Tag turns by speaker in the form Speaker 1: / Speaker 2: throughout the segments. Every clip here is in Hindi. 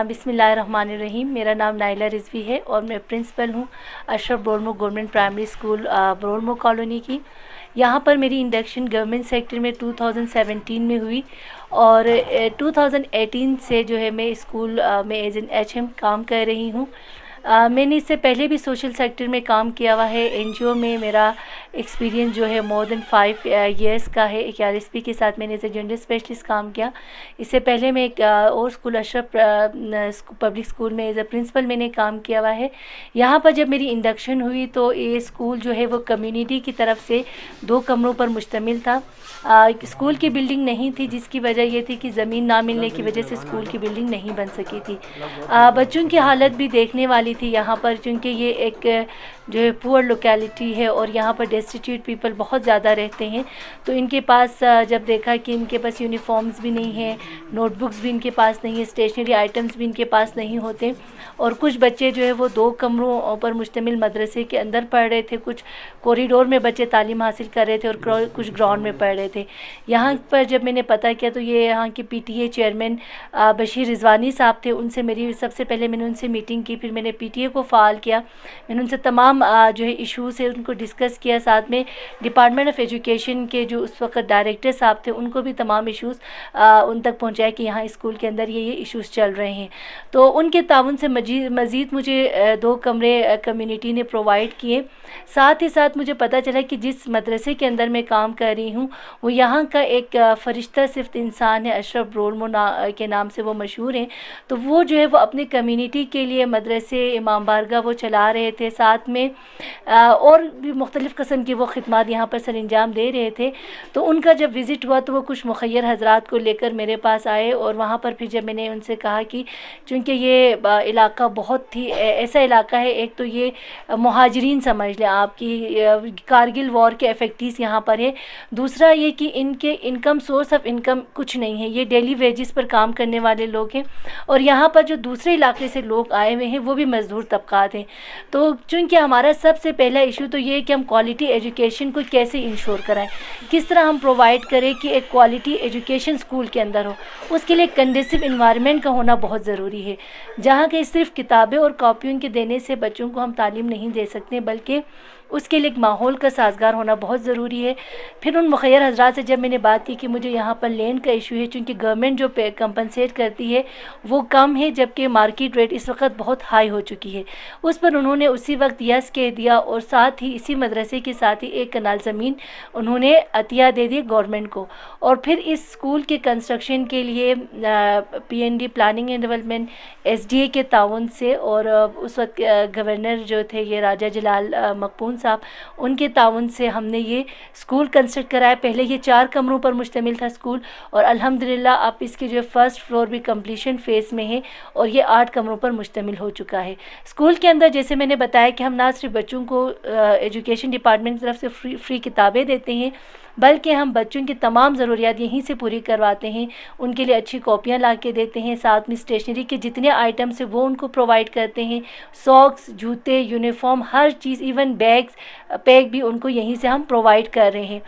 Speaker 1: बिस्मिल्लाहिर्रहमानिर्रहीम। मेरा नाम नाइला रिजवी है और मैं प्रिंसिपल हूँ Ashraf ब्रोलमो government primary school Brolmo colony की। यहाँ पर मेरी इंडक्शन गवर्नमेंट सेक्टर में 2017 में हुई और 2018 से जो है मैं स्कूल में एज एन एचएम काम कर रही हूँ। मैंने इससे पहले भी सोशल सेक्टर में काम किया हुआ है। एनजीओ में मेरा एक्सपीरियंस जो है मोर देन 5 ईयर्स का है। एक आरएसपी के साथ मैंने एज ए जेंडर स्पेशलिस्ट काम किया। इससे पहले मैं एक और स्कूल अशरफ पब्लिक स्कूल में एज ए प्रिंसिपल मैंने काम किया हुआ है। यहाँ पर जब मेरी इंडक्शन हुई तो ये स्कूल जो है वो कम्युनिटी की तरफ से 2 कमरों पर मुश्तमिल था। स्कूल की बिल्डिंग नहीं थी, जिसकी वजह ये थी कि ज़मीन ना मिलने की वजह से स्कूल की बिल्डिंग नहीं बन सकी थी। बच्चों की हालत भी देखने वाली थी यहाँ पर, क्योंकि ये एक जो है पुअर लोकेलिटी है और यहाँ पर डेस्टिट्यूट पीपल बहुत ज़्यादा रहते हैं। तो इनके पास जब देखा कि इनके पास यूनिफॉर्म्स भी नहीं है, नोटबुक्स भी इनके पास नहीं है, स्टेशनरी आइटम्स भी इनके पास नहीं होते और कुछ बच्चे जो है वो 2 कमरों पर मुश्तमिल मदरसे के अंदर पढ़ रहे थे, कुछ कॉरिडोर में बच्चे तालीम हासिल कर रहे थे और कुछ ग्राउंड में पढ़ रहे थे। यहाँ पर जब मैंने पता किया तो ये यहाँ के पीटीए चेयरमैन बशीर रिजवानी साहब थे। उनसे मेरी सबसे पहले मैंने उनसे मीटिंग की, फिर मैंने पीटीए को फ़ाल किया। मैंने उनसे तमाम जो है इशूज़ है उनको डिस्कस किया। साथ में डिपार्टमेंट ऑफ एजुकेशन के जो उस वक्त डायरेक्टर साहब थे उनको भी तमाम इशूज़ उन तक पहुँचाया कि यहाँ स्कूल के अंदर ये इशूज़ चल रहे हैं। तो उनके ताउन से मज़ीद मुझे 2 कमरे कम्युनिटी ने प्रोवाइड किए। साथ ही साथ मुझे पता चला कि जिस मदरसे के अंदर मैं काम कर रही हूँ वो यहाँ का एक फ़रिश्ता सिर्फ इंसान है, अशरफ ब्रोलमो के नाम से वो मशहूर हैं। तो वो जो है वो अपनी कम्युनिटी के लिए मदरसे इमाम बारगाह वो चला रहे थे, साथ में और भी मुख्तलिफ़ किस्म की वो खिदमत यहाँ पर सरअंजाम दे रहे थे। तो उनका जब विज़िट हुआ तो वो कुछ मुखय्यर हज़रात को लेकर मेरे पास आए और वहाँ पर फिर जब मैंने उनसे कहा कि चूँकि ये इलाका बहुत ही ऐसा इलाका है, एक तो ये मुहाजिरीन समझ लें आपकी कारगिल वॉर के इफ़ेक्टिव्स यहाँ पर है, दूसरा ये कि इनके इनकम सोर्स ऑफ इनकम कुछ नहीं है, ये डेली वेजेस पर काम करने वाले लोग हैं और यहाँ पर जो दूसरे इलाके से लोग आए हुए हैं वो भी मज़दूर तबकात हैं। तो चूँकि हमारा सबसे पहला इशू तो ये है कि हम क्वालिटी एजुकेशन को कैसे इंश्योर कराएं, किस तरह हम प्रोवाइड करें कि एक क्वालिटी एजुकेशन स्कूल के अंदर हो। उसके लिए कंडीसिव इन्वायरमेंट का होना बहुत ज़रूरी है, जहाँ के सिर्फ किताबें और कॉपियों के देने से बच्चों को हम तालीम नहीं दे सकते, बल्कि उसके लिए एक माहौल का साजगार होना बहुत ज़रूरी है। फिर उन मुखय्यर हज़रात से जब मैंने बात की कि मुझे यहाँ पर लैंड का इशू है, चूँकि गवर्नमेंट जो कंपनसेट करती है वो कम है, जबकि मार्केट रेट इस वक्त बहुत हाई हो चुकी है। उस पर उन्होंने उसी वक्त यस कह दिया और साथ ही इसी मदरसे के साथ ही 1 कनाल ज़मीन उन्होंने अतिया दे दी गवर्नमेंट को। और फिर इस स्कूल के कंस्ट्रक्शन के लिए PND planning and development SDA के ताउन से और उस वक्त गवर्नर जो थे ये राजा जलाल मकबून साहब, उनके ताउन से हमने ये स्कूल कंस्ट्रक्ट कराया। पहले ये 4 कमरों पर मुश्तमिल था स्कूल और अल्हम्दुलिल्लाह अब इसके जो फर्स्ट फ्लोर भी कंप्लीशन फेज़ में है और ये 8 कमरों पर मुश्तमिल हो चुका है। स्कूल के अंदर जैसे मैंने बताया कि हम ना सिर्फ बच्चों को एजुकेशन डिपार्टमेंट की तरफ से फ्री किताबें देते हैं, बल्कि हम बच्चों की तमाम ज़रूरियात यहीं से पूरी करवाते हैं। उनके लिए अच्छी कॉपियाँ ला के देते हैं, साथ में स्टेशनरी के जितने आइटम्स हैं वो उनको प्रोवाइड करते हैं, सॉक्स, जूते, यूनिफॉर्म, हर चीज़, इवन बैग्स पैक भी उनको यहीं से हम प्रोवाइड कर रहे हैं।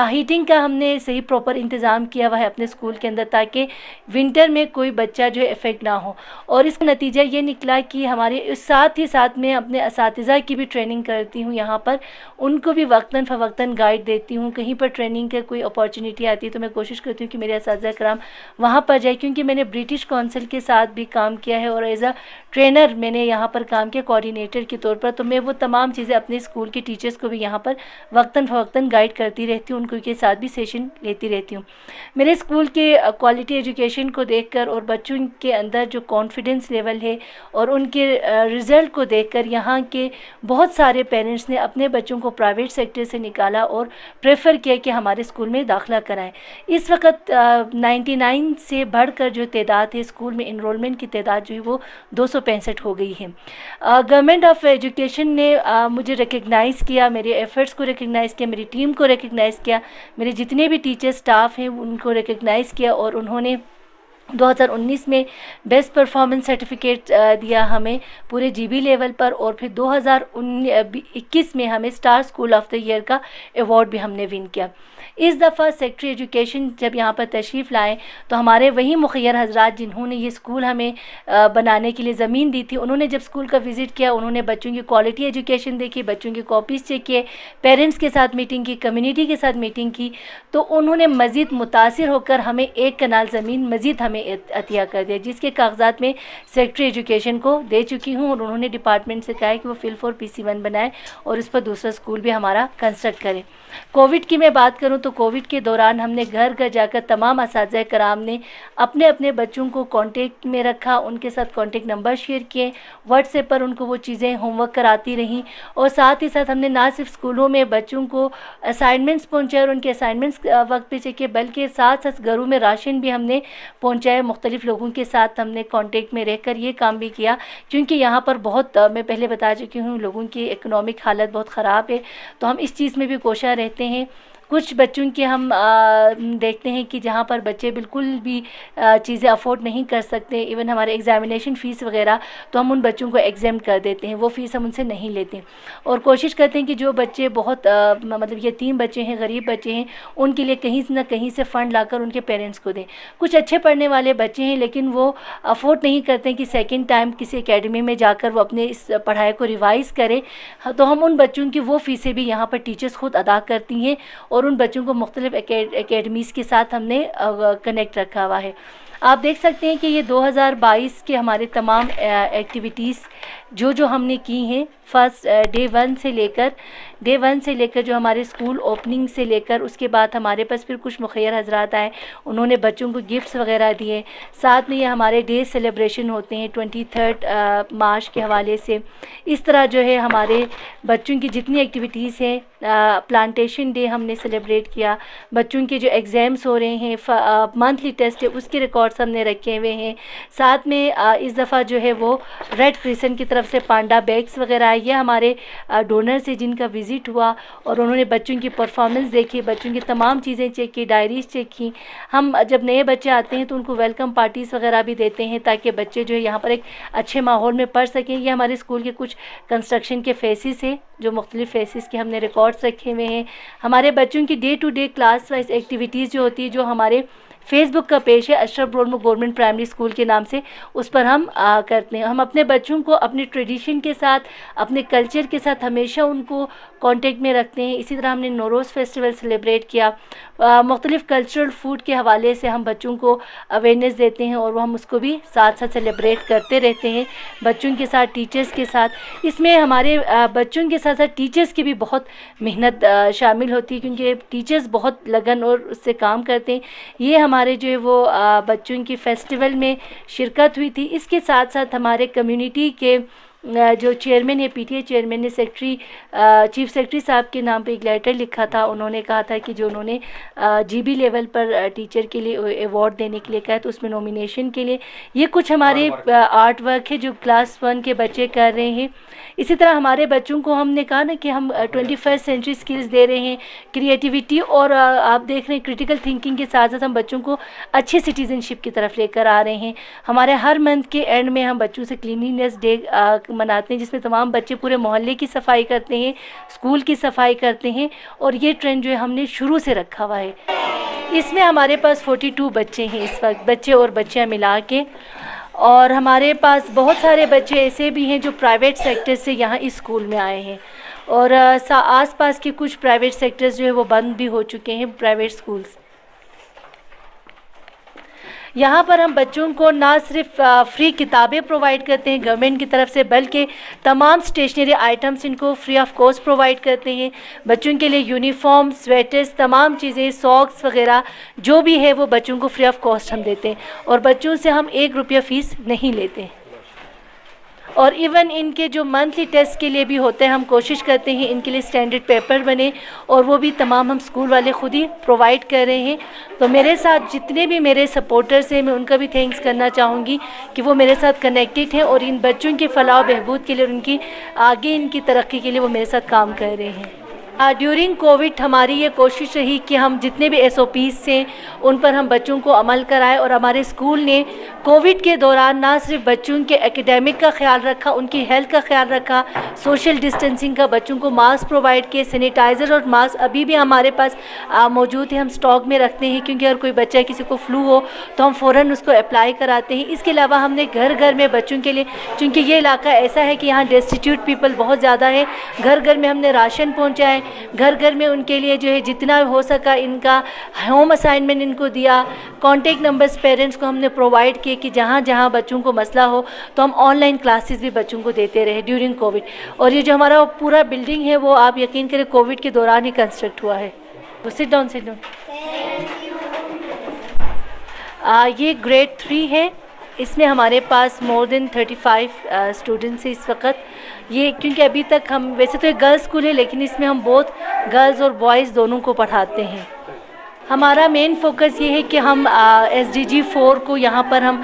Speaker 1: हीटिंग का हमने सही प्रॉपर इंतज़ाम किया हुआ है अपने स्कूल के अंदर, ताकि विंटर में कोई बच्चा जो है इफ़ेक्ट ना हो। और इसका नतीजा ये निकला कि हमारे साथ ही साथ में अपने असातिज़ा की भी ट्रेनिंग करती हूँ यहाँ पर, उनको भी वक्तन फ़वक्तन गाइड देती हूँ। कहीं पर ट्रेनिंग का कोई अपॉर्चुनिटी आती है तो मैं कोशिश करती हूँ कि मेरे असातिज़ा कराम वहाँ पर जाए, क्योंकि मैंने ब्रिटिश काउंसिल के साथ भी काम किया है और एज अ ट्रेनर मैंने यहाँ पर काम किया कोऑर्डिनेटर के तौर पर। तो मैं वो तमाम चीज़ें अपने स्कूल के टीचर्स को भी यहाँ पर वक्तन फ़वक्तन गाइड करती रहती हूँ, उनको के साथ भी सेशन लेती रहती हूँ। मेरे स्कूल के क्वालिटी एजुकेशन को देखकर और बच्चों के अंदर जो कॉन्फिडेंस लेवल है और उनके रिज़ल्ट को देखकर यहाँ के बहुत सारे पेरेंट्स ने अपने बच्चों को प्राइवेट सेक्टर से निकाला और प्रेफर किया कि हमारे स्कूल में दाखिला कराएं। इस वक्त 99 से बढ़कर जो तादाद है स्कूल में इनरोलमेंट की तादाद जो है वो 265 हो गई है। गवर्नमेंट ऑफ एजुकेशन ने मुझे रिकग्नाइज़ किया, मेरे एफ़र्ट्स को रिकग्नाइज़ किया, मेरी टीम को रिकग्नाइज़ किया, मेरे जितने भी टीचर स्टाफ हैं उनको रिकग्नाइज़ किया और उन्होंने 2019 में बेस्ट परफॉर्मेंस सर्टिफिकेट दिया हमें पूरे जीबी लेवल पर, और फिर 2021 में हमें star school of the year का अवार्ड भी हमने विन किया। इस दफ़ा सेक्रेटरी एजुकेशन जब यहाँ पर तशरीफ़ लाए तो हमारे वही मुखियर हजरात जिन्होंने ये स्कूल हमें बनाने के लिए ज़मीन दी थी, उन्होंने जब स्कूल का विज़िट किया, उन्होंने बच्चों की क्वालिटी एजुकेशन देखी, बच्चों की कॉपीज़ चेक किए, पेरेंट्स के साथ मीटिंग की, कम्युनिटी के साथ मीटिंग की, तो उन्होंने मज़ीद मुतासिर होकर हमें 1 कनाल ज़मीन मज़ीद हमें अतिया कर दिया, जिसके कागजात में सेक्रेटरी एजुकेशन को दे चुकी हूँ, और उन्होंने डिपार्टमेंट से कहा है कि वो फिल फॉर PC1 बनाए और इस पर दूसरा स्कूल भी हमारा कंस्ट्रक्ट करें। कोविड की मैं बात करूं तो कोविड के दौरान हमने घर घर जाकर तमाम असातिज़ा कराम ने अपने अपने बच्चों को कांटेक्ट में रखा, उनके साथ कांटेक्ट नंबर शेयर किए, व्हाट्सएप पर उनको वो चीज़ें होमवर्क कराती रहीं, और साथ ही साथ हमने ना सिर्फ स्कूलों में बच्चों को असाइनमेंट्स पहुँचाए और उनके असाइनमेंट्स वक्त पे चेक किए, बल्कि साथ साथ घरों में राशन भी हमने पहुँचाए। मुख्तलिफ लोगों के साथ हमने कॉन्टेक्ट में रहकर ये काम भी किया, क्योंकि यहाँ पर बहुत मैं पहले बता चुकी हूँ लोगों की इकनॉमिक हालत बहुत ख़राब है, तो हम इस चीज़ में भी कोशिश रहते हैं। कुछ बच्चों के हम देखते हैं कि जहाँ पर बच्चे बिल्कुल भी चीज़ें अफोर्ड नहीं कर सकते, इवन हमारे एग्ज़ामिनेशन फ़ीस वगैरह, तो हम उन बच्चों को एग्जाम कर देते हैं, वो फ़ीस हम उनसे नहीं लेते, और कोशिश करते हैं कि जो बच्चे बहुत मतलब यतीम बच्चे हैं, गरीब बच्चे हैं, उनके लिए कहीं ना कहीं से फ़ंड लाकर उनके पेरेंट्स को दें। कुछ अच्छे पढ़ने वाले बच्चे हैं लेकिन वो अफोर्ड नहीं करते कि सेकेंड टाइम किसी एकेडमी में जाकर वो अपने इस पढ़ाई को रिवाइज़ करें, तो हम उन बच्चों की वो फ़ीसें भी यहाँ पर टीचर्स खुद अदा करती हैं, और उन बच्चों को मुख्तलिफ एकेडमीज़ के साथ हमने कनेक्ट रखा हुआ है। आप देख सकते हैं कि ये 2022 के हमारे तमाम एक्टिविटीज़ जो हमने की हैं, फर्स्ट डे वन से लेकर जो हमारे स्कूल ओपनिंग से लेकर उसके बाद हमारे पास फिर कुछ मुखियर हजरात आए, उन्होंने बच्चों को गिफ्ट्स वगैरह दिए, साथ में ये हमारे डे सेलिब्रेशन होते हैं 23 मार्च के हवाले से। इस तरह जो है हमारे बच्चों की जितनी एक्टिविटीज़ हैं, प्लांटेशन डे हमने सेलिब्रेट किया, बच्चों के जो एग्ज़ाम्स हो रहे हैं, मंथली टेस्ट है उसके रिकॉर्ड्स हमने रखे हुए हैं, साथ में इस दफ़ा जो है वो रेड क्रिसेंट की तरफ से पांडा बैग्स वगैरह, ये हमारे डोनर से जिनका विज़िट हुआ और उन्होंने बच्चों की परफॉर्मेंस देखी, बच्चों की तमाम चीज़ें चेक की, डायरीज़ चेक की। हम जब नए बच्चे आते हैं तो उनको वेलकम पार्टीज़ वगैरह भी देते हैं ताकि बच्चे जो है यहाँ पर एक अच्छे माहौल में पढ़ सकें। ये हमारे स्कूल के कुछ कंस्ट्रक्शन के फेसिस हैं, जो मुख्तलिफ फेसिस के हमने रिकॉर्ड्स रखे हुए हैं। हमारे बच्चों की day to day class wise activities जो होती है, जो हमारे फेसबुक का पेज है अशरफ ब्रोलमो गवर्नमेंट प्राइमरी स्कूल के नाम से, उस पर हम करते हैं। हम अपने बच्चों को अपने ट्रेडिशन के साथ, अपने कल्चर के साथ हमेशा उनको कांटेक्ट में रखते हैं। इसी तरह हमने नौरोज़ फेस्टिवल सेलिब्रेट किया, मुख्तलिफ़ कल्चरल फूड के हवाले से हम बच्चों को अवेयरनेस देते हैं और हम उसको भी साथ साथ सेलिब्रेट करते रहते हैं बच्चों के साथ, टीचर्स के साथ। इसमें हमारे बच्चों के साथ साथ टीचर्स की भी बहुत मेहनत शामिल होती है, क्योंकि टीचर्स बहुत लगन और उससे काम करते हैं। ये हमारे जो है वो बच्चों की फेस्टिवल में शिरकत हुई थी। इसके साथ साथ हमारे कम्युनिटी के जो चेयरमैन है, PTA चेयरमैन ने चीफ सेक्रेटरी साहब के नाम पे एक लेटर लिखा था। उन्होंने कहा था कि जो उन्होंने GB लेवल पर टीचर के लिए अवार्ड देने के लिए कहा, तो उसमें नॉमिनेशन के लिए ये कुछ हमारे आर्ट वर्क है जो क्लास 1 के बच्चे कर रहे हैं। इसी तरह हमारे बच्चों को हमने कहा ना कि हम 21st सेंचुरी स्किल्स दे रहे हैं, क्रिएटिविटी और आप देख रहे हैं क्रिटिकल थिंकिंग के साथ साथ हम बच्चों को अच्छी सिटीजनशिप की तरफ लेकर आ रहे हैं। हमारे हर मंथ के एंड में हम बच्चों से क्लीनलीनेस डे मनाते हैं, जिसमें तमाम बच्चे पूरे मोहल्ले की सफाई करते हैं, स्कूल की सफाई करते हैं, और ये ट्रेंड जो है हमने शुरू से रखा हुआ है। इसमें हमारे पास 42 बच्चे हैं इस वक्त, बच्चे और बच्चियां मिला के, और हमारे पास बहुत सारे बच्चे ऐसे भी हैं जो प्राइवेट सेक्टर से यहाँ इस स्कूल में आए हैं, और आस पास के कुछ प्राइवेट सेक्टर्स जो है वो बंद भी हो चुके हैं, प्राइवेट स्कूल्स। यहाँ पर हम बच्चों को ना सिर्फ फ्री किताबें प्रोवाइड करते हैं गवर्नमेंट की तरफ से, बल्कि तमाम स्टेशनरी आइटम्स इनको फ्री ऑफ कॉस्ट प्रोवाइड करते हैं। बच्चों के लिए यूनिफॉर्म, स्वेटर्स, तमाम चीज़ें, सॉक्स वगैरह जो भी है वो बच्चों को फ्री ऑफ कॉस्ट हम देते हैं, और बच्चों से हम 1 रुपया फ़ीस नहीं लेते। और इवन इनके जो मंथली टेस्ट के लिए भी होते हैं, हम कोशिश करते हैं इनके लिए स्टैंडर्ड पेपर बने, और वो भी तमाम हम स्कूल वाले ख़ुद ही प्रोवाइड कर रहे हैं। तो मेरे साथ जितने भी मेरे सपोर्टर्स हैं, मैं उनका भी थैंक्स करना चाहूँगी कि वो मेरे साथ कनेक्टेड हैं और इन बच्चों की फ़लाह बहबूद के लिए, उनकी आगे इनकी तरक्की के लिए वो मेरे साथ काम कर रहे हैं। ड्यूरिंग कोविड हमारी ये कोशिश रही कि हम जितने भी SOPs थे उन पर हम बच्चों को अमल कराएं, और हमारे स्कूल ने कोविड के दौरान ना सिर्फ बच्चों के एकेडमिक का ख्याल रखा, उनकी हेल्थ का ख्याल रखा, सोशल डिस्टेंसिंग का, बच्चों को मास्क प्रोवाइड किए, सैनिटाइज़र और मास्क अभी भी हमारे पास मौजूद है, हम स्टॉक में रखते हैं, क्योंकि अगर कोई बच्चा किसी को फ्लू हो तो हम फ़ौरन उसको अप्लाई कराते हैं। इसके अलावा हमने घर घर में बच्चों के लिए, चूँकि ये इलाका ऐसा है कि यहाँ डेस्टिट्यूट पीपल बहुत ज़्यादा है, घर घर में हमने राशन पहुँचाए, घर घर में उनके लिए जो है जितना हो सका इनका होम असाइनमेंट इनको दिया, कॉन्टेक्ट नंबर्स पेरेंट्स को हमने प्रोवाइड किए कि जहाँ जहाँ बच्चों को मसला हो तो हम ऑनलाइन क्लासेस भी बच्चों को देते रहे ड्यूरिंग कोविड। और ये जो हमारा पूरा बिल्डिंग है वो आप यकीन करें कोविड के दौरान ही कंस्ट्रक्ट हुआ है। Sit down, sit down. ये ग्रेड 3 है, इसमें हमारे पास मोर देन 35 स्टूडेंट्स हैं इस वक्त। ये क्योंकि अभी तक हम, वैसे तो एक गर्ल्स स्कूल है लेकिन इसमें हम बोथ गर्ल्स और बॉयज़ दोनों को पढ़ाते हैं। हमारा मेन फोकस ये है कि हम SDG 4 को यहाँ पर हम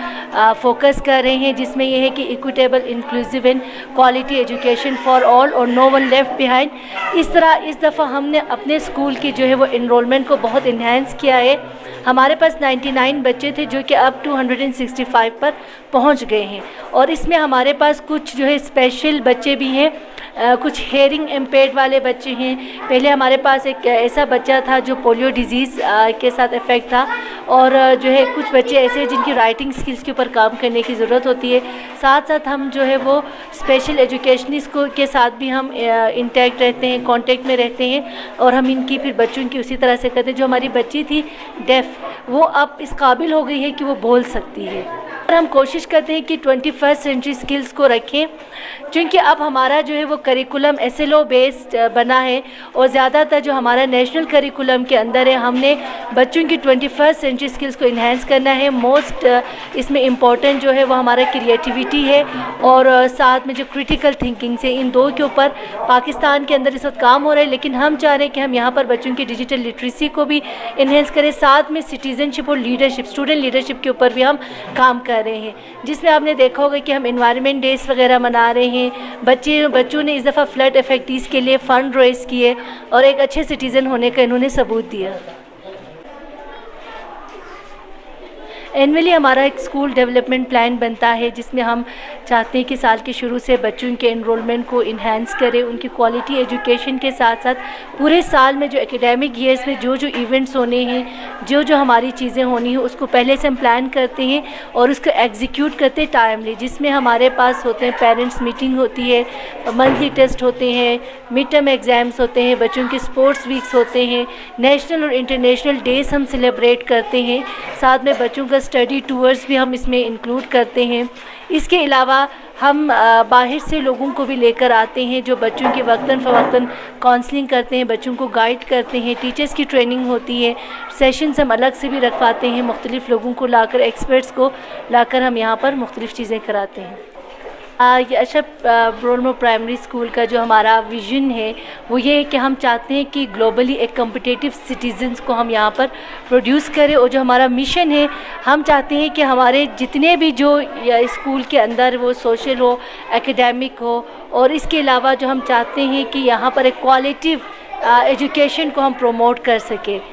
Speaker 1: फोकस कर रहे हैं, जिसमें ये है कि equitable, inclusive and quality education for all और नो वन लेफ्ट बिहाइंड। इस तरह इस दफ़ा हमने अपने स्कूल की जो है वो इनरोलमेंट को बहुत इन्हेंस किया है। हमारे पास 99 बच्चे थे जो कि अब 265 पर पहुँच गए हैं, और इसमें हमारे पास कुछ जो है स्पेशल बच्चे भी हैं, कुछ हेयरिंग इम्पेयर्ड वाले बच्चे हैं। पहले हमारे पास एक ऐसा बच्चा था जो पोलियो डिजीज़ के साथ इफ़ेक्ट था, और जो है कुछ बच्चे ऐसे हैं जिनकी राइटिंग स्किल्स के ऊपर काम करने की ज़रूरत होती है। साथ साथ हम जो है वो स्पेशल एजुकेशनिस्ट को के साथ भी हम इंटैक्ट रहते हैं, कांटेक्ट में रहते हैं, और हम इनकी फिर बच्चों की उसी तरह से करते हैं। जो हमारी बच्ची थी डेफ़, वो अब इस काबिल हो गई है कि वो बोल सकती है, और हम कोशिश करते हैं कि 21st सेंचुरी स्किल्स को रखें, क्योंकि अब हमारा जो है वो करिकुलम SLO बेस्ड बना है, और ज़्यादातर जो हमारा नेशनल करिकुलम के अंदर है, हमने बच्चों की 21st सेंचुरी स्किल्स को इन्हेंस करना है। मोस्ट इसमें इम्पॉर्टेंट जो है वो हमारा क्रिएटिविटी है, और साथ में जो क्रिटिकल थिंकिंग से, इन दो के ऊपर पाकिस्तान के अंदर इस वक्त काम हो रहा है। लेकिन हम चाह रहे हैं कि हम यहाँ पर बच्चों की डिजिटल लिटरेसी को भी इन्हेंस करें, साथ में सिटीज़नशिप और लीडरशिप, स्टूडेंट लीडरशिप के ऊपर भी हम काम कर रहे हैं, जिसमें आपने देखा होगा कि हम एनवायरनमेंट डेज वगैरह मना रहे हैं। बच्चों ने इस दफ़ा फ्लड इफेक्टीज़ के लिए फ़ंड रेज़ किए और एक अच्छे सिटीज़न होने का इन्होंने सबूत दिया। एनुअली हमारा एक स्कूल डेवलपमेंट प्लान बनता है, जिसमें हम चाहते हैं कि साल के शुरू से बच्चों के एनरोलमेंट को इन्हेंस करें, उनकी क्वालिटी एजुकेशन के साथ साथ पूरे साल में जो एकेडमिक ईयर्स में जो जो इवेंट्स होने हैं, जो जो हमारी चीज़ें होनी हैं, उसको पहले से हम प्लान करते हैं और उसको एग्जीक्यूट करते हैं टाइमली, जिसमें हमारे पास होते हैं पेरेंट्स मीटिंग होती है, मंथली टेस्ट होते हैं, मिड टर्म एग्ज़ाम्स होते हैं, बच्चों के स्पोर्ट्स वीक्स होते हैं, नेशनल और इंटरनेशनल डेज हम सेलिब्रेट करते हैं, साथ में बच्चों का स्टडी टूर्स भी हम इसमें इंक्लूड करते हैं। इसके अलावा हम बाहर से लोगों को भी लेकर आते हैं जो बच्चों की वक्तन फ़वक्तन काउंसलिंग करते हैं, बच्चों को गाइड करते हैं, टीचर्स की ट्रेनिंग होती है, सेशंस हम अलग से भी रखवाते हैं, मुख्तलिफ़ लोगों को लाकर, एक्सपर्ट्स को लाकर हम यहाँ पर मुख्तलिफ़ चीज़ें कराते हैं। ये अशरफ ब्रोलमो प्राइमरी स्कूल का जो हमारा विज़न है वो ये है कि हम चाहते हैं कि ग्लोबली एक कम्पिटिटिव सिटीज़न्स को हम यहाँ पर प्रोड्यूस करें, और जो हमारा मिशन है, हम चाहते हैं कि हमारे जितने भी जो स्कूल के अंदर वो सोशल हो, एकेडमिक हो, और इसके अलावा जो हम चाहते हैं कि यहाँ पर एक क्वालिटी एजुकेशन को हम प्रमोट कर सकें।